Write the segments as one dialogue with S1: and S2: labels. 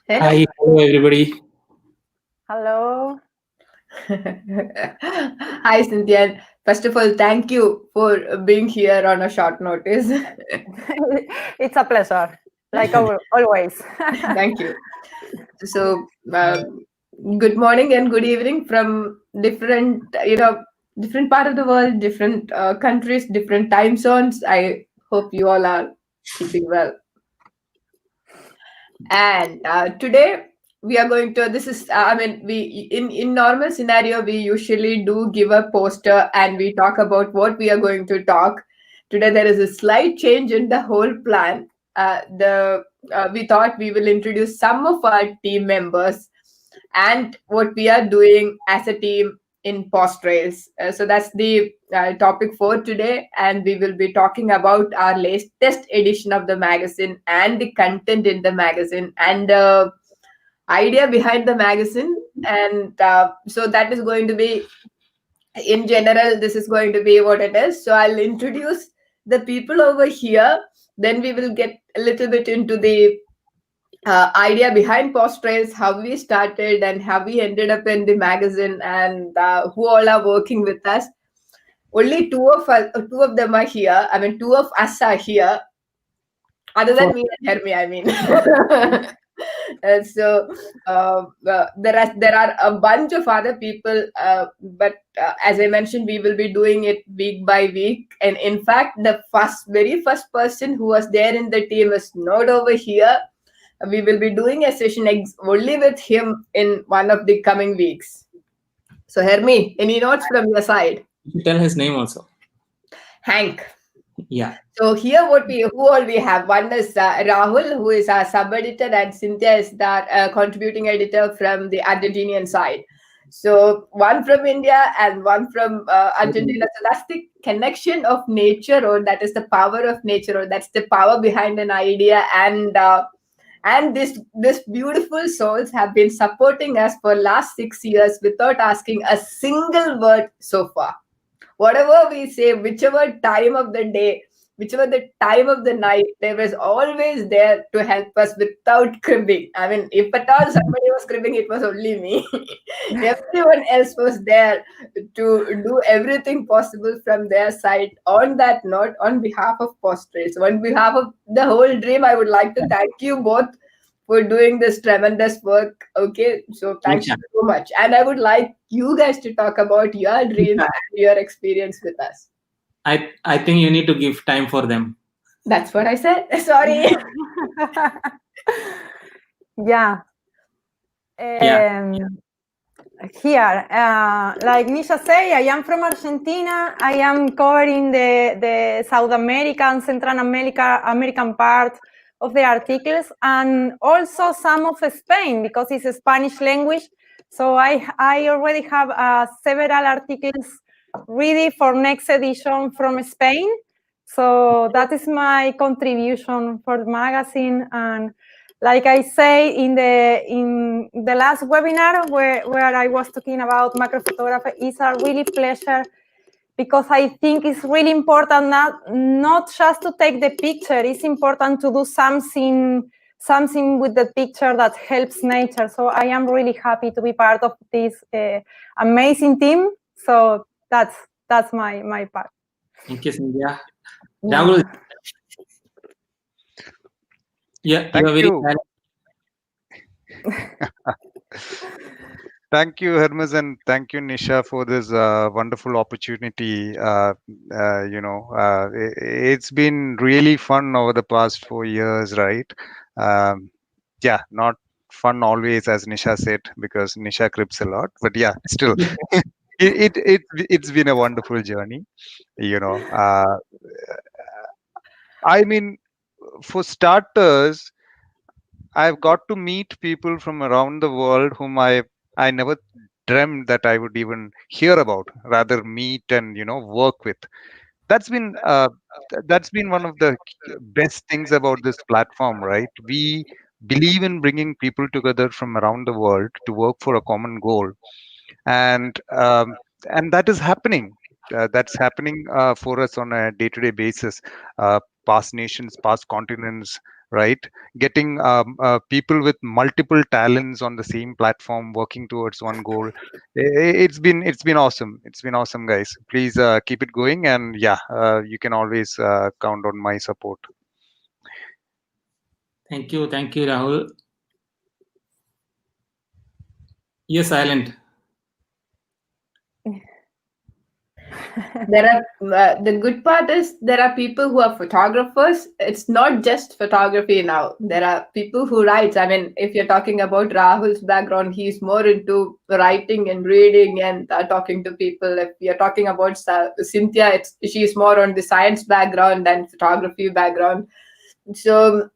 S1: Hello.
S2: Hi, hello everybody.
S3: Hello.
S1: Hi, Cynthia. First of all, thank you for being here on a short notice.
S3: It's a pleasure, like always.
S1: Thank you. So, good morning and good evening from different part of the world, different countries, different time zones. I hope you all are keeping well. And today we are going to. This is. I mean, we in normal scenario we usually do give a poster and we talk about what we are going to talk. Today there is a slight change in the whole plan. The We thought we will introduce some of our team members and what we are doing as a team in Paws Trails. So that's the topic for today, and we will be talking about our latest edition of the magazine and the content in the magazine and the idea behind the magazine. And so that is going to be, in general, this is going to be what it is. So I'll introduce the people over here. Then we will get a little bit into the idea behind Paws Trails, how we started and how we ended up in the magazine, and who all are working with us. Only two of them are here. I mean, two of us are here, other than
S2: For
S1: me and Hermi. I mean, so there are a bunch of other people, but as I mentioned, we will be doing it week by week. And in fact, the very first person who was there in the team is not over here. We will be doing a session only with him in one of the coming weeks. So, Hermi, any notes from your side?
S2: you tell his name also.
S1: Hank.
S2: Yeah.
S1: So here, who all we have? One is Rahul, who is our sub editor, and Cynthia is the contributing editor from the Argentinian side. So one from India and one from Argentina. So that's the connection of nature, or that is the power of nature, or that's the power behind an idea. And this beautiful souls have been supporting us for last 6 years without asking a single word so far. Whatever we say, whichever time of the day, whichever the time of the night, they was always there to help us without cribbing. I mean, if at all somebody was cribbing, it was only me. Everyone else was there to do everything possible from their side. On that note, on behalf of Posttrails, on behalf of the whole dream, I would like to thank you both for doing this tremendous work. Okay, so thank you
S2: Nisha.
S1: so much. And I would like you guys to talk about your dreams
S2: Nisha,
S1: and your experience with us.
S2: I think you need to give time for them.
S1: That's what I said. Sorry.
S3: Yeah.
S2: Yeah.
S3: Here, like Nisha say, I am from Argentina. I am covering the South American, Central American part of the articles, and also some of Spain because it's a Spanish language. So I already have several articles ready for next edition from Spain. So that is my contribution for the magazine. And like I say in the last webinar where I was talking about macro photography, it's a really pleasure because I think it's really important not just to take the picture. It's important to do something with the picture that helps nature. So I am really happy to be part of this amazing team. So that's my part.
S2: Thank you, Cynthia.
S3: Yeah.
S2: Rahul, yeah, you
S4: Thank
S2: are very
S4: you. Thank you, Hermes, and thank you, Nisha, for this wonderful opportunity. It's been really fun over the past 4 years, right? Um, yeah, not fun always, as Nisha said, because Nisha crips a lot. But yeah, still, it's been a wonderful journey. You know, I mean, for starters, I've got to meet people from around the world whom I never dreamed that I would even hear about, rather meet and work with. That's been that's been one of the best things about this platform, right? We believe in bringing people together from around the world to work for a common goal, and that is happening. That's happening for us on a day-to-day basis. Past nations, past continents, right? Getting people with multiple talents on the same platform working towards one goal. It's been awesome. It's been awesome, guys. Please keep it going, and yeah, you can always count on my support.
S2: Thank you, Rahul. Yes, silent.
S1: There are the good part is there are people who are photographers. It's not just photography now. There are people who write. I mean, if you're talking about Rahul's background, he's more into writing and reading and talking to people. If you're talking about Cynthia, she's more on the science background than photography background. So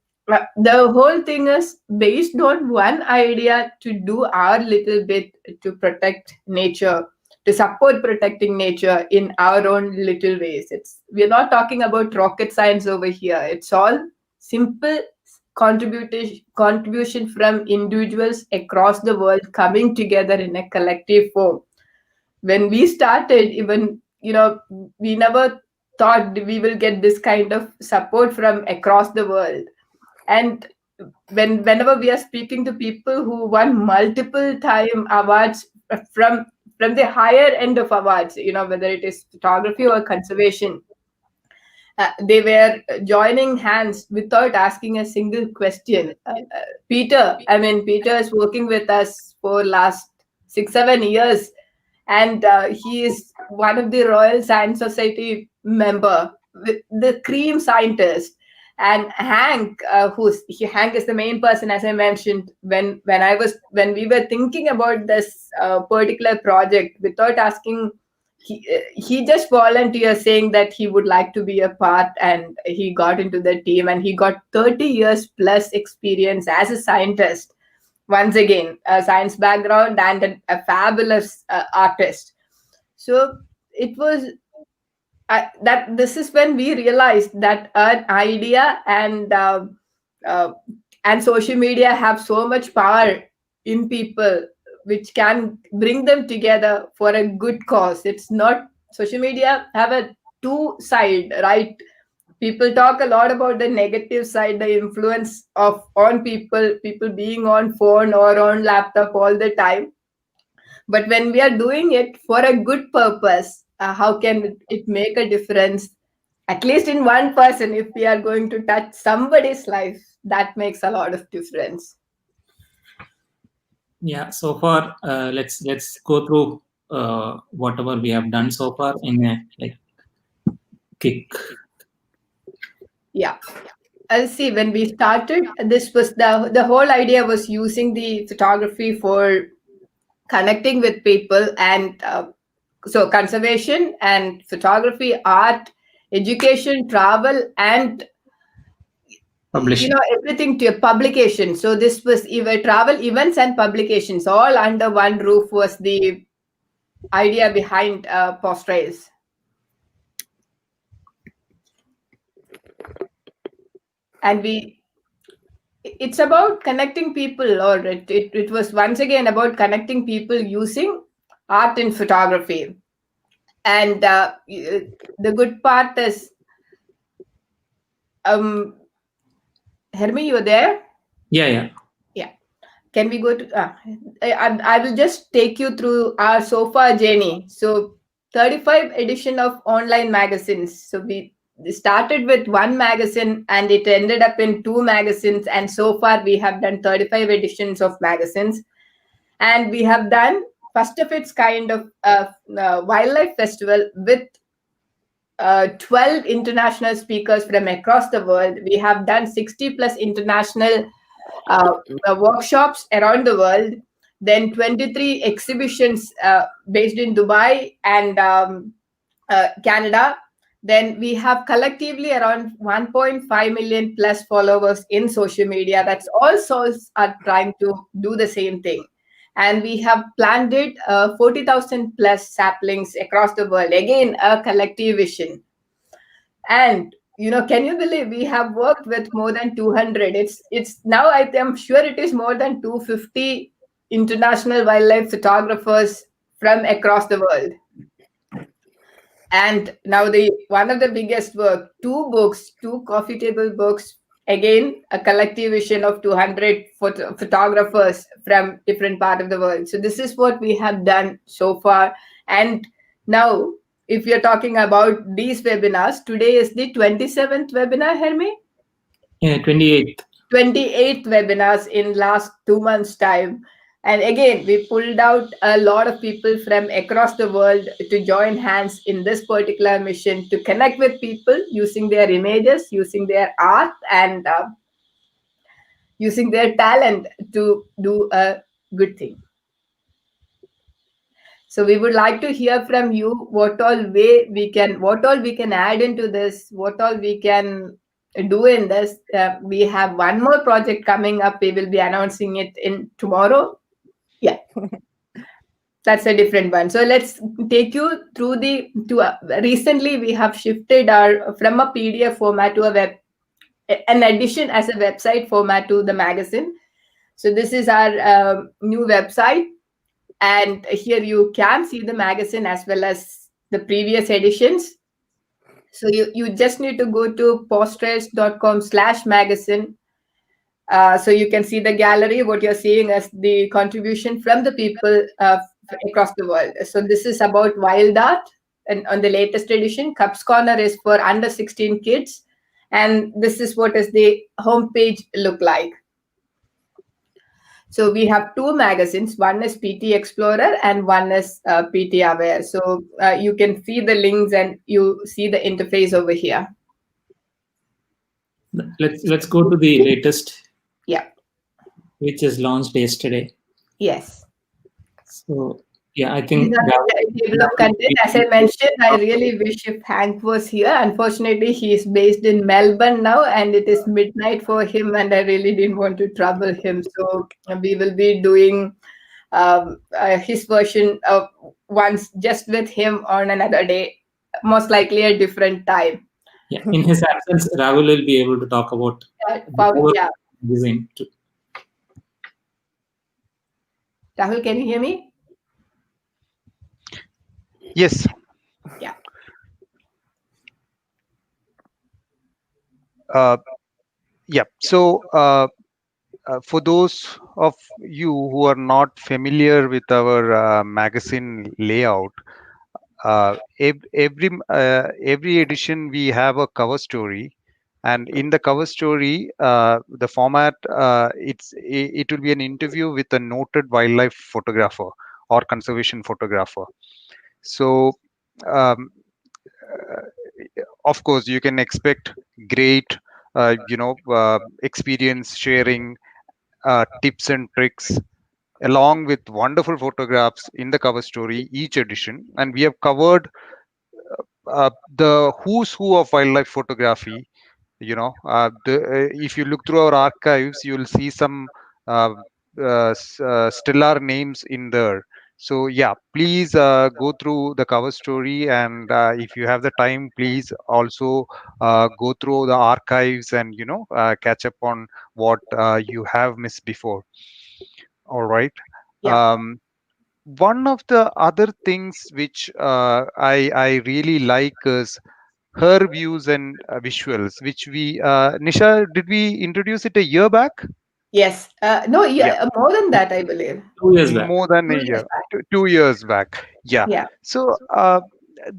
S1: the whole thing is based on one idea to do our little bit to protect nature, to support protecting nature in our own little ways. We're not talking about rocket science over here. It's all simple contribution from individuals across the world coming together in a collective form. When we started, even we never thought we will get this kind of support from across the world. And whenever we are speaking to people who won multiple time awards from the higher end of awards, whether it is photography or conservation, they were joining hands without asking a single question. Peter is working with us for last 6-7 years, and he is one of the Royal Science Society member, the cream scientist. And Hank, Hank is the main person, as I mentioned, when we were thinking about this particular project, without asking, he just volunteered, saying that he would like to be a part, and he got into the team, and he got 30 years plus experience as a scientist. Once again, a science background and a fabulous artist. So it was that this is when we realized that an idea and social media have so much power in people, which can bring them together for a good cause. It's not, social media have a two side, right? People talk a lot about the negative side, the influence on people being on phone or on laptop all the time. But when we are doing it for a good purpose, how can it make a difference, at least in one person? If we are going to touch somebody's life, that makes a lot of difference.
S2: Yeah, so far let's go through whatever we have done so far in a quick.
S1: Yeah, I'll see. When we started, this was the whole idea was using the photography for connecting with people, and so conservation and photography, art, education, travel, and
S2: Publishing.
S1: everything to publication. So this was even travel, events, and publications all under one roof was the idea behind Paws Trails. And it's about connecting people, or it was once again about connecting people using art and photography. And the good part is, Hermi, you were there?
S2: Yeah.
S1: Can we go to? I will just take you through our so far journey. So 35 edition of online magazines. So we started with one magazine, and it ended up in 2 magazines, and so far we have done 35 editions of magazines. And we have done first of its kind of wildlife festival with 12 international speakers from across the world. We have done 60 plus international workshops around the world, then 23 exhibitions based in Dubai and Canada. Then we have collectively around 1.5 million plus followers in social media. That's all souls are trying to do the same thing. And we have planted 40,000 plus saplings across the world. Again, a collective vision. And can you believe we have worked with more than 200? It's now, I am sure it is more than 250 international wildlife photographers from across the world. And now one of the biggest work, 2 books, 2 coffee table books again, a collective vision of 200 photographers from different part of the world. So this is what we have done so far. And now, if you're talking about these webinars, today is the 27th webinar, Hermi?
S2: Yeah, 28th.
S1: 28 webinars in last 2 months time. And again, we pulled out a lot of people from across the world to join hands in this particular mission to connect with people using their images, using their art, and using their talent to do a good thing. So we would like to hear from you what all we can add into this, what all we can do in this. We have one more project coming up. We will be announcing it in tomorrow. Yeah, that's a different one. So let's take you through recently we have shifted our from a PDF format to an edition as a website format to the magazine. So this is our new website. And here you can see the magazine as well as the previous editions. So you just need to go to pawstrails.com/magazine. So you can see the gallery. What you're seeing is the contribution from the people across the world. So this is about wild art. And on the latest edition, Cubs Corner is for under 16 kids. And this is what is the homepage look like. So we have two magazines. One is PT Explorer and one is PT Aware. So you can see the links and you see the interface over here.
S2: Let's go to the latest.
S1: Yeah.
S2: Which is launched yesterday.
S1: Yes.
S2: So yeah, I think
S1: table of content. As I mentioned, I really wish if Hank was here. Unfortunately, he is based in Melbourne now, and it is midnight for him, and I really didn't want to trouble him. So we will be doing his version of once just with him on another day, most likely a different time.
S2: Yeah, in his absence, Rahul will be able to talk about design too.
S1: Rahul, can you hear me?
S4: Yes.
S1: Yeah.
S4: Yeah. So for those of you who are not familiar with our magazine layout, every edition we have a cover story, and in the cover story, the format it will be an interview with a noted wildlife photographer or conservation photographer. So of course you can expect great experience sharing, tips and tricks, along with wonderful photographs in the cover story each edition. And we have covered the who's who of wildlife photography. If you look through our archives, you will see some stellar names in there. So yeah, please go through the cover story, and if you have the time, please also go through the archives and catch up on what you have missed before. All right.
S1: Yeah.
S4: One of the other things which I really like is her views and visuals, which we Nisha, did we introduce it a year back?
S1: Yes. No, more than that, I believe.
S2: 2 years back.
S4: More than a year. 2 years back. Yeah.
S1: Yeah.
S4: So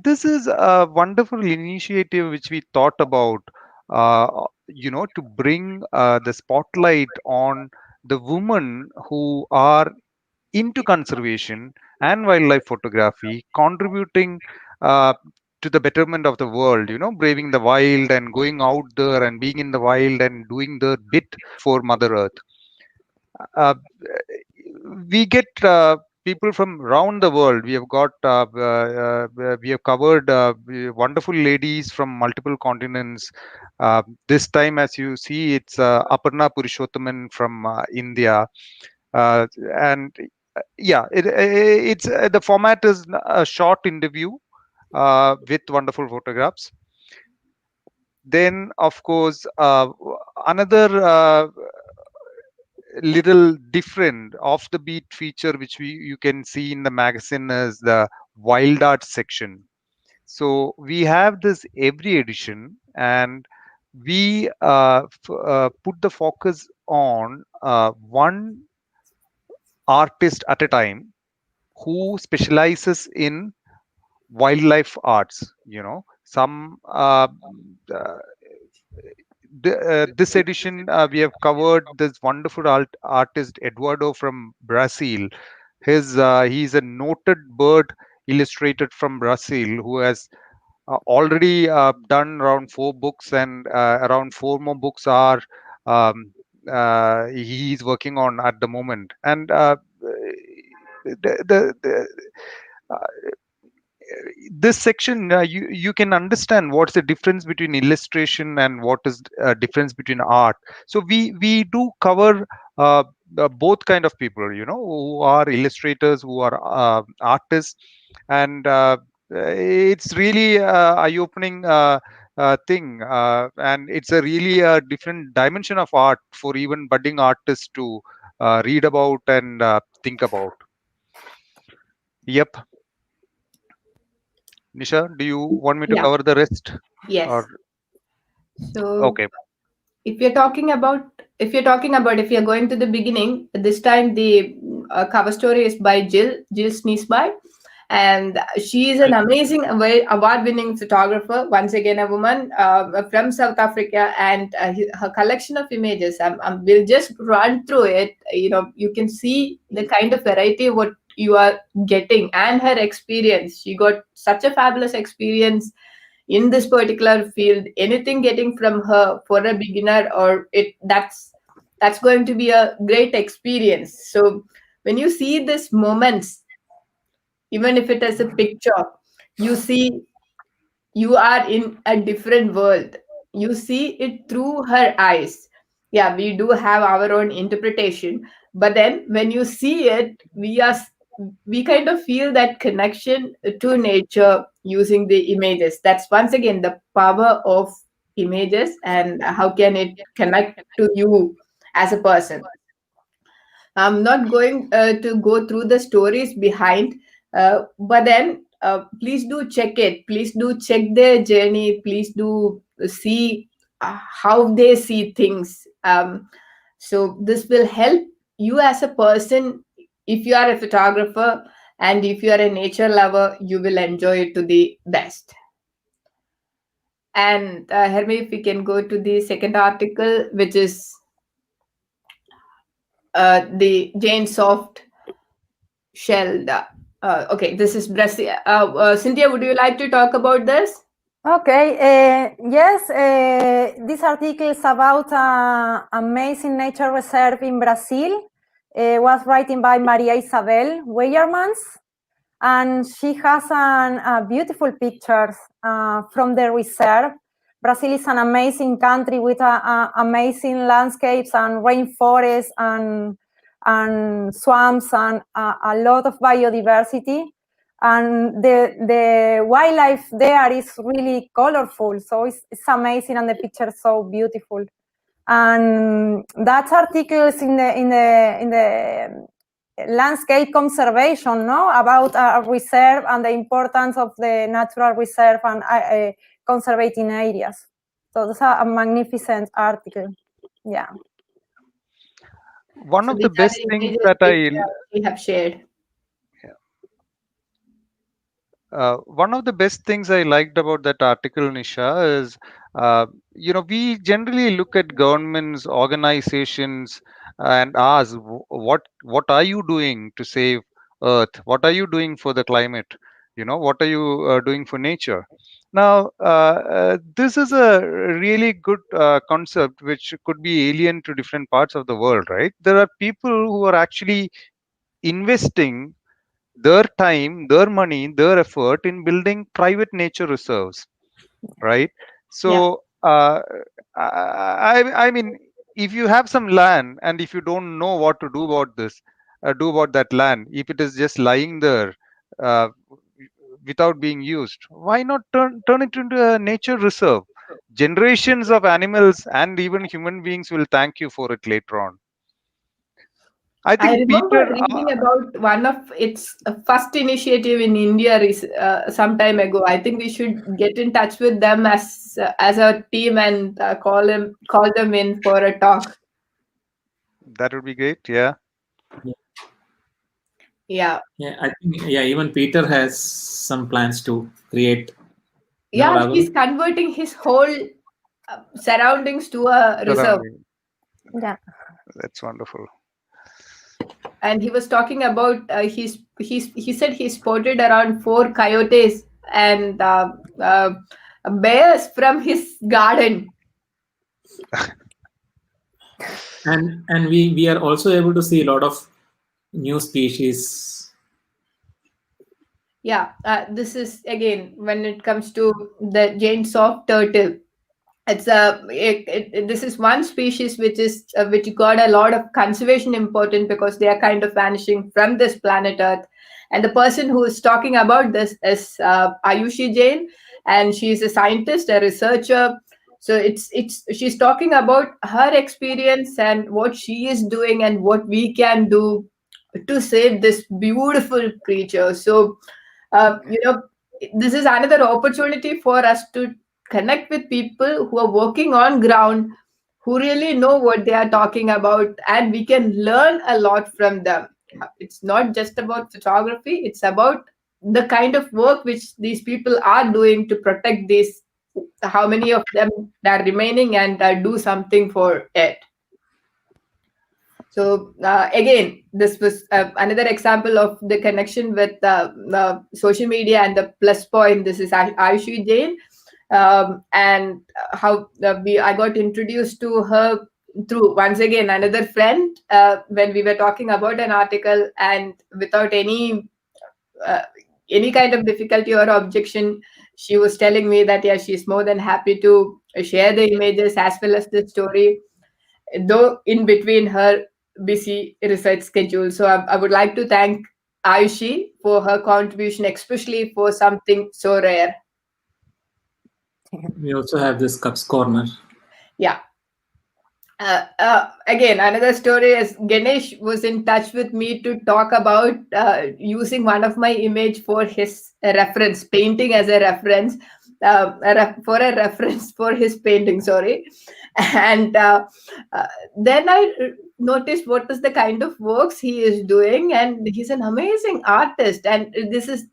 S4: this is a wonderful initiative which we thought about, to bring the spotlight on the women who are into conservation and wildlife photography, contributing to the betterment of the world, braving the wild and going out there and being in the wild and doing the bit for Mother Earth. We get people from around the world. We have got we have covered wonderful ladies from multiple continents. This time, as you see, it's Aparna Purushothaman from India, and yeah, it's the format is a short interview with wonderful photographs. Then, of course, another little different off the beat feature which you can see in the magazine is the wild art section. So we have this every edition, and we put the focus on one artist at a time who specializes in wildlife arts. Some this edition we have covered this wonderful artist Eduardo from Brazil. He's a noted bird illustrator from Brazil who has already done around 4 books, and around 4 more books are um, he's working on at the moment. And the uh, this section, you can understand what's the difference between illustration and what is difference between art. So we do cover both kind of people, who are illustrators, who are artists. And it's really eye-opening thing, and it's a really different dimension of art for even budding artists to read about and think about. Yep. Nisha, do you want me to
S1: Yeah.
S4: cover the rest?
S1: Yes.
S4: Or
S1: So
S4: okay,
S1: if you're going to the beginning, this time the cover story is by Jill Sneesby, and she is an amazing award-winning photographer. Once again, a woman from South Africa, and her collection of images. We'll just run through it. You can see the kind of variety what you are getting, and her experience. She got such a fabulous experience in this particular field. Anything getting from her for a beginner, or it that's going to be a great experience. So when you see these moments, even if it is a picture, you see you are in a different world. You see it through her eyes. Yeah, we do have our own interpretation, but then when you see it, we kind of feel that connection to nature using the images. That's once again the power of images, and how can it connect to you as a person. I'm not going to go through the stories behind, but then please do check it. Please do check their journey. Please do see how they see things. So this will help you as a person. If you are a photographer and if you are a nature lover, you will enjoy it to the best. And Hermi, if we can go to the second article, which is the Jain soft shelled. Okay, this is Brazil. Cynthia, would you like to talk about this?
S3: Okay, yes, this article is about an amazing nature reserve in Brazil. Was written by Maria Isabel Weyermans, and she has beautiful pictures from the reserve. Brazil is an amazing country with amazing landscapes and rainforests and swamps and a lot of biodiversity. And the wildlife there is really colorful, so it's amazing, and the pictures so beautiful. And that article is in the landscape conservation, no, about a reserve and the importance of the natural reserve and conservating areas. So that's a magnificent article. Yeah.
S4: one
S1: So
S4: of
S1: these
S4: the
S1: are
S4: best
S1: the
S4: things
S1: images
S4: that
S1: which we have shared.
S4: one of the best things I liked about that article, Nisha, is we generally look at governments, organizations, and ask, what are you doing to save Earth? What are you doing for the climate? What are you doing for nature? Now, this is a really good concept which could be alien to different parts of the world, right? There are people who are actually investing their time, their money, their effort in building private nature reserves, right?
S1: Yeah.
S4: So, I mean, if you have some land and if you don't know what to do about that land, if it is just lying there uh, without being used, why not turn it into a nature reserve? Generations of animals and even human beings will thank you for it later on. I
S1: I
S4: think
S1: remember
S4: Peter.
S1: reading about one of its first initiative in India some time ago. I think we should get in touch with them as a team and call them in for a talk.
S4: That would be great. Yeah.
S1: Yeah,
S2: Yeah, I think even Peter has some plans to create. No,
S1: yeah.
S2: Rahul?
S1: He's converting his whole surroundings to a reserve,
S4: Surrounding.
S3: Yeah.
S4: That's wonderful.
S1: and he was talking about he said he spotted around 4 coyotes and bears from his garden.
S2: And we are also able to see a lot of new species.
S1: Yeah, this is again when it comes to the Jain soft turtle. It's this is one species which got a lot of conservation important because they are kind of vanishing from this planet Earth. And the person who is talking about this is Ayushi Jain, and she's a scientist, a researcher. So it's she's talking about her experience and what she is doing and what we can do to save this beautiful creature. So you know, this is another opportunity for us to connect with people who are working on ground, who really know what they are talking about, and we can learn a lot from them. It's not just about photography, it's about the kind of work which these people are doing to protect these, how many of them are remaining, and do something for it. So again, this was another example of the connection with social media and the plus point. This is Ayushi Jain, and how I got introduced to her through once again another friend when we were talking about an article, and without uh, any kind of difficulty or objection, she was telling me that yeah, she's more than happy to share the images as well as the story, though in between her busy research schedule. So I would like to thank Ayushi for her contribution, especially for something so rare.
S2: We also have this Cups Corner.
S1: Yeah. Again, another story is Ganesh was in touch with me to talk about using one of my image for his reference, painting as a reference, for a reference for his painting. Sorry, and then I noticed what is the kind of works he is doing, and he's an amazing artist. And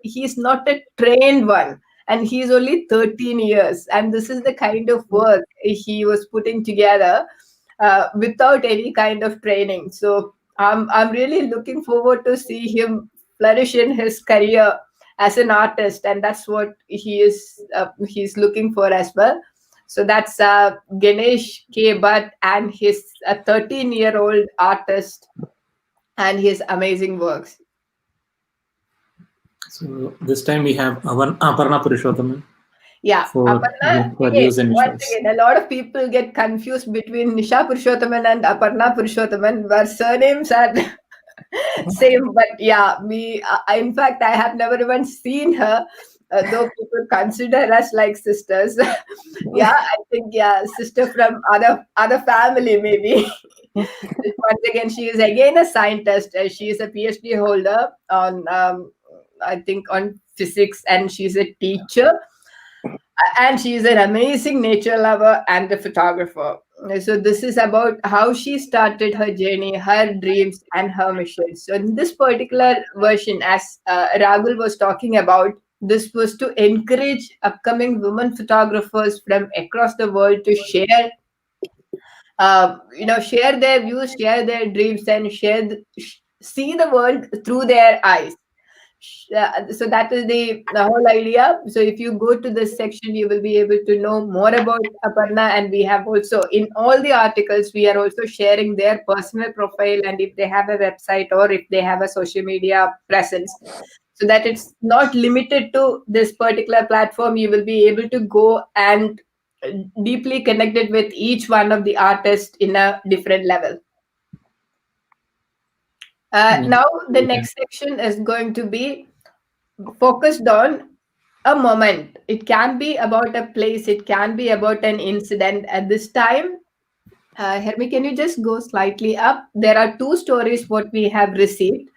S1: he's not a trained one. And he's only 13 years, and this is the kind of work he was putting together without any kind of training. So I'm really looking forward to see him flourish in his career as an artist, and that's what he's looking for as well. So that's Ganesh K Bhatt and his 13-year-old artist and his amazing works.
S2: So this time we have Aparna Purushothaman.
S1: Yeah,
S2: for
S1: again,
S2: views and
S1: once
S2: visuals.
S1: again, a lot of people get confused between Nisha Purushothaman and Aparna Purushothaman, where surnames are same. But yeah, in fact, I have never even seen her, though people consider us like sisters. Yeah, I think sister from other family maybe. Once again, she is again a scientist. She is a PhD holder on I think on physics, and she's a teacher, and she is an amazing nature lover and a photographer. So this is about how she started her journey, her dreams, and her missions. So in this particular version, as Rahul was talking about, this was to encourage upcoming women photographers from across the world to share, share their views, share their dreams, and see the world through their eyes. So that is the whole idea. So if you go to this section, you will be able to know more about Aparna, and we have also in all the articles we are also sharing their personal profile, and if they have a website or if they have a social media presence, so that it's not limited to this particular platform. You will be able to go and deeply connected with each one of the artists in a different level. Now the next section is going to be focused on a moment. It can be about a place, it can be about an incident. At this time, Hermi, can you just go slightly up? There are two stories what we have received,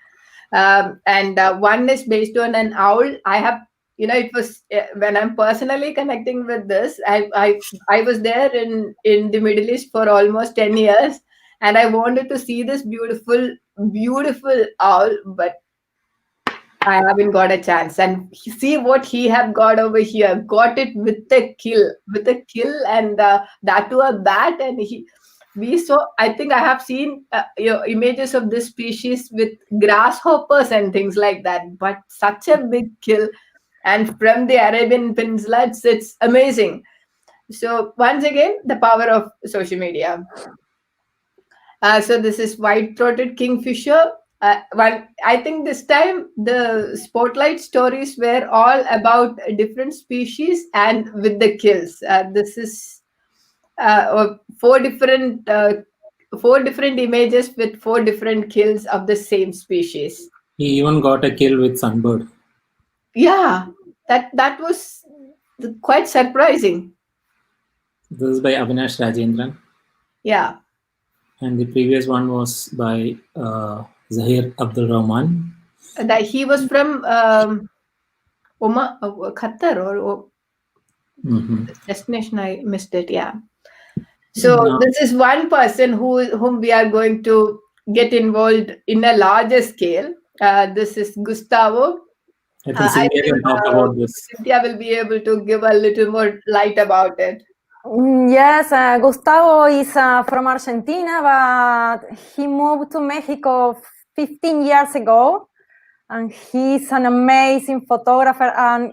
S1: and one is based on an owl. I have, it was when I'm personally connecting with this. I was there in the Middle East for almost 10 years, and I wanted to see this beautiful owl, but I haven't got a chance. And see what he have got over here. Got it with a kill, and that to a bat. And we saw. I think I have seen images of this species with grasshoppers and things like that. But such a big kill, and from the Arabian Peninsula, it's amazing. So once again, the power of social media. So this is white-throated kingfisher. I think this time the spotlight stories were all about different species and with the kills. This is four different images with four different kills of the same species.
S2: He even got a kill with sunbird.
S1: Yeah, that was quite surprising.
S2: This is by Avinash Rajendran.
S1: Yeah.
S2: And the previous one was by Zahir Abdul Rahman.
S1: That he was from Qatar or destination. I missed it. Yeah. So this is one person whom we are going to get involved in a larger scale. This is Gustavo.
S2: I think Cynthia can talk about this.
S1: Cynthia will be able to give a little more light about it.
S3: Yes, Gustavo is from Argentina, but he moved to Mexico 15 years ago, and he's an amazing photographer and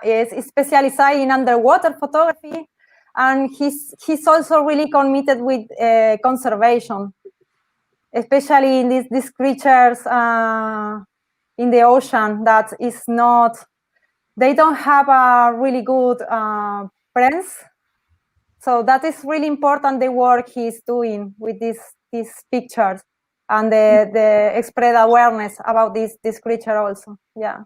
S3: is specialized in underwater photography, and he's also really committed with conservation, especially in these creatures in the ocean that is not, they don't have a really good friends. So that is really important, the work he's doing with these pictures and the spread awareness about this creature also. Yeah.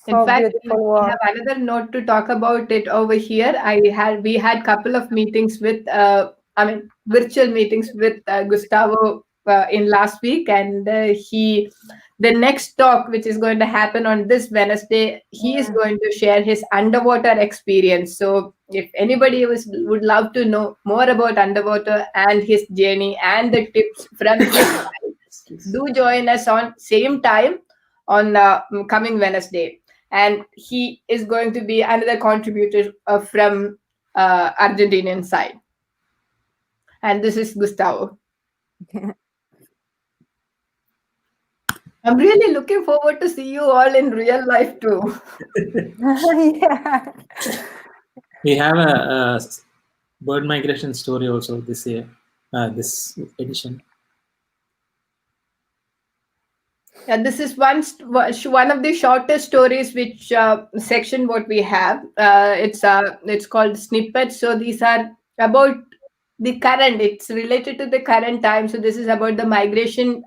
S1: So in fact, we have another note to talk about it over here. We had couple of meetings with virtual meetings with Gustavo in last week, and the next talk, which is going to happen on this Wednesday, he is going to share his underwater experience. So if anybody would love to know more about underwater and his journey and the tips from his side, do join us on same time on coming Wednesday. And he is going to be another contributor from Argentinian side. And this is Gustavo. I'm really looking forward to see you all in real life too.
S3: Yeah.
S2: We have a bird migration story also this year, this edition.
S1: Yeah, this is one of the shortest stories which section what we have. It's called snippets. So these are about the current. It's related to the current time. So this is about the migration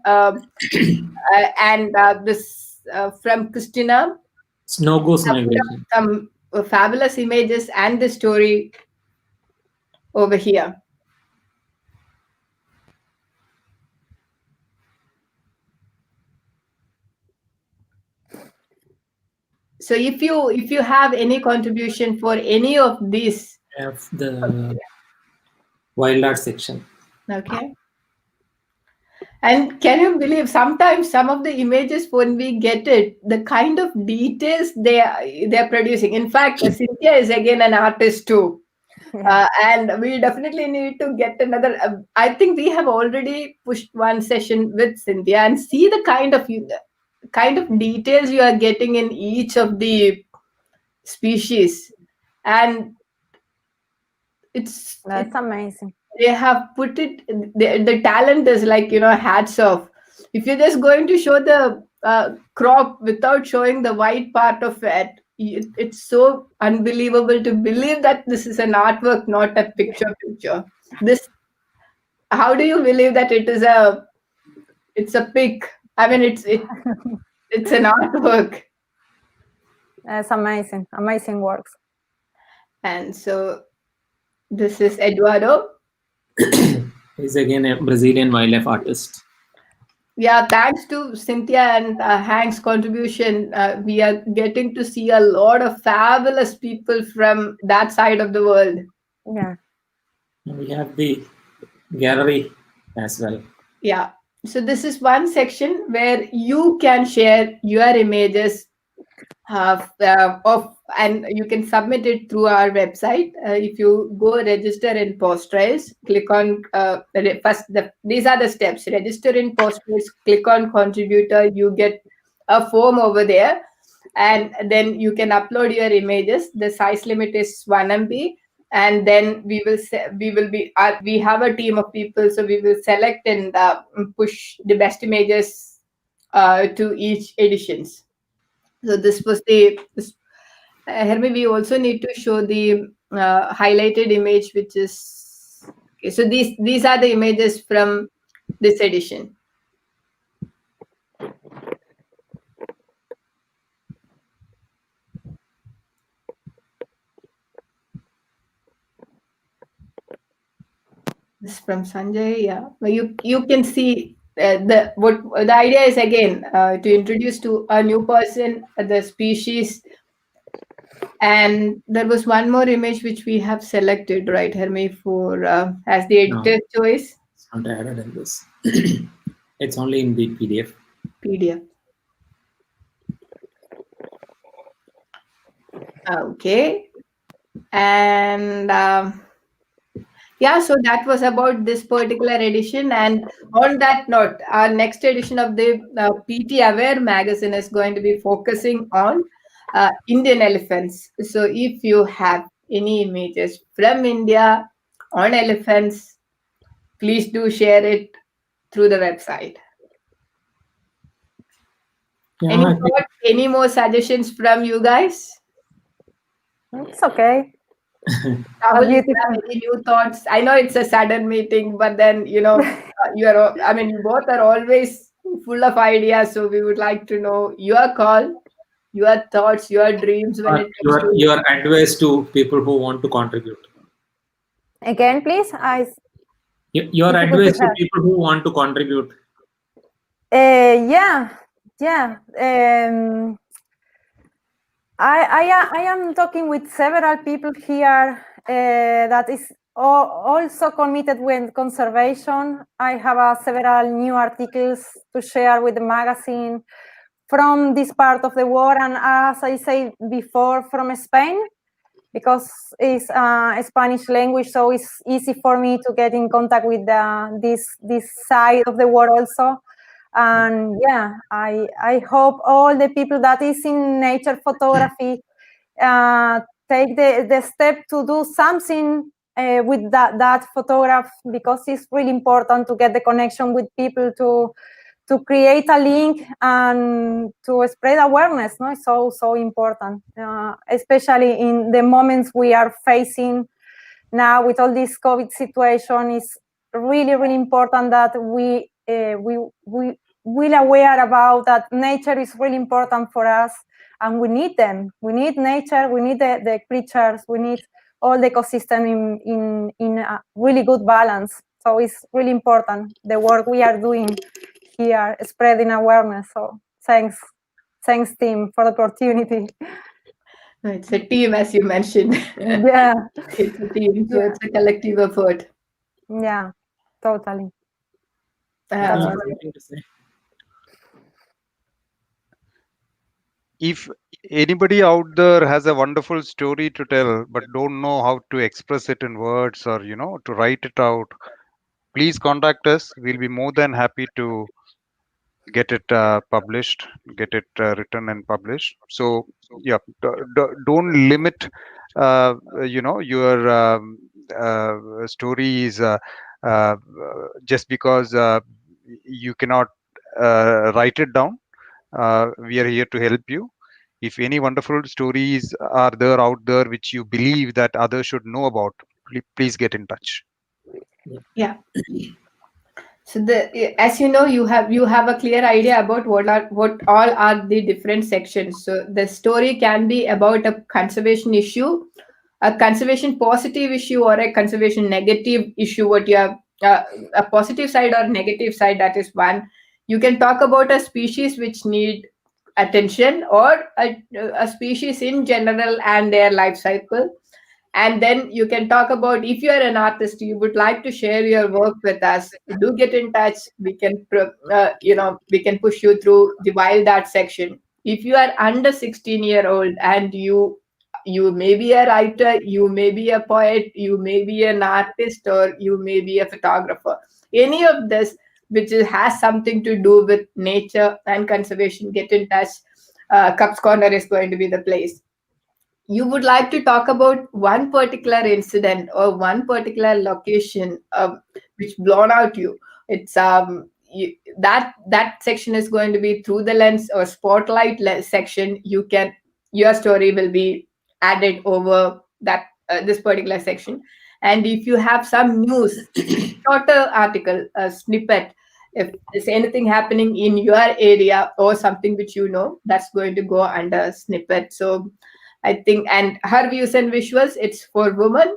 S1: and this from Christina.
S2: Snow goose migration.
S1: Some fabulous images and the story over here. So if you have any contribution for any of these,
S2: have the wild art section.
S1: Okay. And can you believe sometimes some of the images when we get it, the kind of details they're producing. In fact, Cynthia is again an artist too. And we definitely need to get another. I think we have already pushed one session with Cynthia and see the kind of details you are getting in each of the species, and
S3: that's amazing.
S1: They have put it. The talent is like, hats off. If you're just going to show the crop without showing the white part of it, it's so unbelievable to believe that this is an artwork, not a picture. How do you believe that it's a pic? I mean, it's an artwork.
S3: That's amazing works.
S1: And so this is Eduardo.
S2: He's again a Brazilian wildlife artist.
S1: Yeah, thanks to Cynthia and Hank's contribution, we are getting to see a lot of fabulous people from that side of the world.
S3: Yeah.
S2: And we have the gallery as well.
S1: Yeah. So this is one section where you can share your images of, and you can submit it through our website. If you go register in Paws Trails, click on these are the steps. Register in Paws Trails, click on contributor. You get a form over there, and then you can upload your images. The size limit is 1 MB, and then we have a team of people, so we will select and push the best images to each editions. So this was Hermi, we also need to show the highlighted image, which is okay. So these are the images from this edition. This is from Sanjay. Yeah, well, you can see the idea is again to introduce to a new person the species. And there was one more image which we have selected, right, Hermi, for as the editor choice.
S2: It's not added in this. It's only in the PDF.
S1: Okay. And yeah, so that was about this particular edition. And on that note, our next edition of the PT Aware magazine is going to be focusing on Indian elephants. So if you have any images from India on elephants, please do share it through the website.
S2: Yeah,
S1: Any more suggestions from you guys?
S3: It's okay.
S1: Rahul, you have any new thoughts? I know it's a sudden meeting, but then you both are always full of ideas. So we would like to know your call, your thoughts, your dreams when it comes to
S2: your advice to people who want to contribute.
S3: Again, please.
S2: Your advice to people who want to contribute.
S3: Yeah. I am talking with several people here that is also committed with conservation. I have several new articles to share with the magazine from this part of the world, and as I said before, from Spain, because it's Spanish language, so it's easy for me to get in contact with this side of the world also. And yeah, I hope all the people that is in nature photography take the step to do something with that photograph, because it's really important to get the connection with people, to create a link and to spread awareness. No, it's so important, especially in the moments we are facing now with all this COVID situation. It's really important that we will aware about that nature is really important for us, and we need them. We need nature. We need the creatures. We need all the ecosystem in a really good balance. So it's really important, the work we are doing here, spreading awareness. So thanks team for the opportunity.
S1: It's a team, as you mentioned.
S3: Yeah,
S1: it's a team, so it's a collective effort.
S3: Yeah, totally.
S4: If anybody out there has a wonderful story to tell but don't know how to express it in words, or to write it out, please contact us. We'll be more than happy to get it published, get it written and published. So yeah, don't limit your stories just because you cannot write it down. We are here to help you. If any wonderful stories are there out there which you believe that others should know about, please get in touch.
S1: Yeah. So as you know, you have a clear idea about what all are the different sections. So the story can be about a conservation issue, a conservation positive issue or a conservation negative issue, what you have, a positive side or negative side, that is one. You can talk about a species which need attention, or a species in general and their life cycle. And then you can talk about, if you're an artist, you would like to share your work with us, do get in touch. We can we can push you through the wild art section. If you are under 16-year-old and you may be a writer, you may be a poet, you may be an artist, or you may be a photographer, any of this which has something to do with nature and conservation, get in touch. Cups Corner is going to be the place. You would like to talk about one particular incident or one particular location which blown out you. It's that section is going to be through the lens or spotlight section. Your story will be added over that this particular section. And if you have some news, shorter article, a snippet, if there's anything happening in your area or something which you know, that's going to go under snippet. So I think, and her views and visuals, it's for women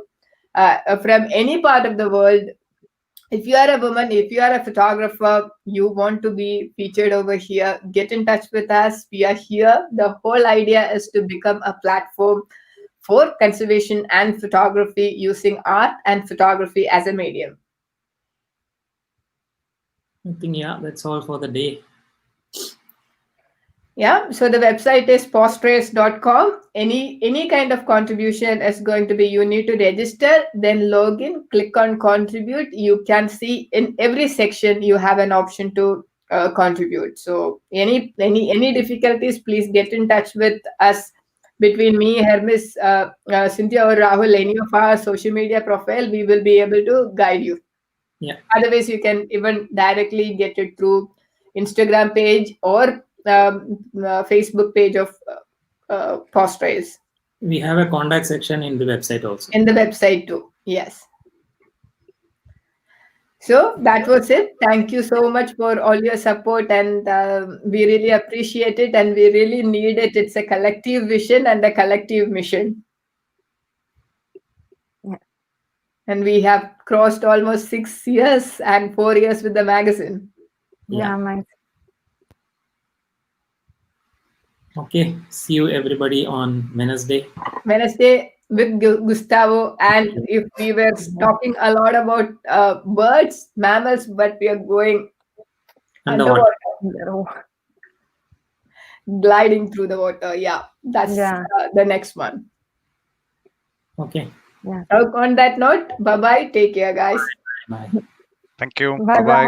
S1: from any part of the world. If you are a woman, if you are a photographer, you want to be featured over here, get in touch with us. We are here. The whole idea is to become a platform for conservation and photography, using art and photography as a medium.
S2: I think, yeah, that's all for the day.
S1: Yeah, so the website is pawstrails.com. Any kind of contribution is going to be, you need to register, then log in, click on contribute. You can see in every section you have an option to contribute. So any difficulties, please get in touch with us. Between me, Hermes, Cynthia, or Rahul, any of our social media profile, we will be able to guide you.
S2: Yeah.
S1: Otherwise, you can even directly get it through Instagram page or Facebook page of Paws Trails.
S2: We have a contact section in the website also.
S1: In the website too, yes. So that was it. Thank you so much for all your support, and we really appreciate it, and we really need it. It's a collective vision and a collective mission.
S3: Yeah.
S1: And we have crossed almost 6 years and 4 years with the magazine.
S3: Yeah, nice.
S2: Okay, see you everybody on Wednesday.
S1: Wednesday with Gustavo, and if we were talking a lot about birds, mammals, but we are going
S2: Underwater.
S1: Gliding through the water. Yeah, that's the next one.
S2: Okay.
S3: Yeah.
S1: On that note, bye-bye. Take care, guys.
S2: Bye.
S4: Thank you.
S3: Bye-bye.
S4: Bye-bye.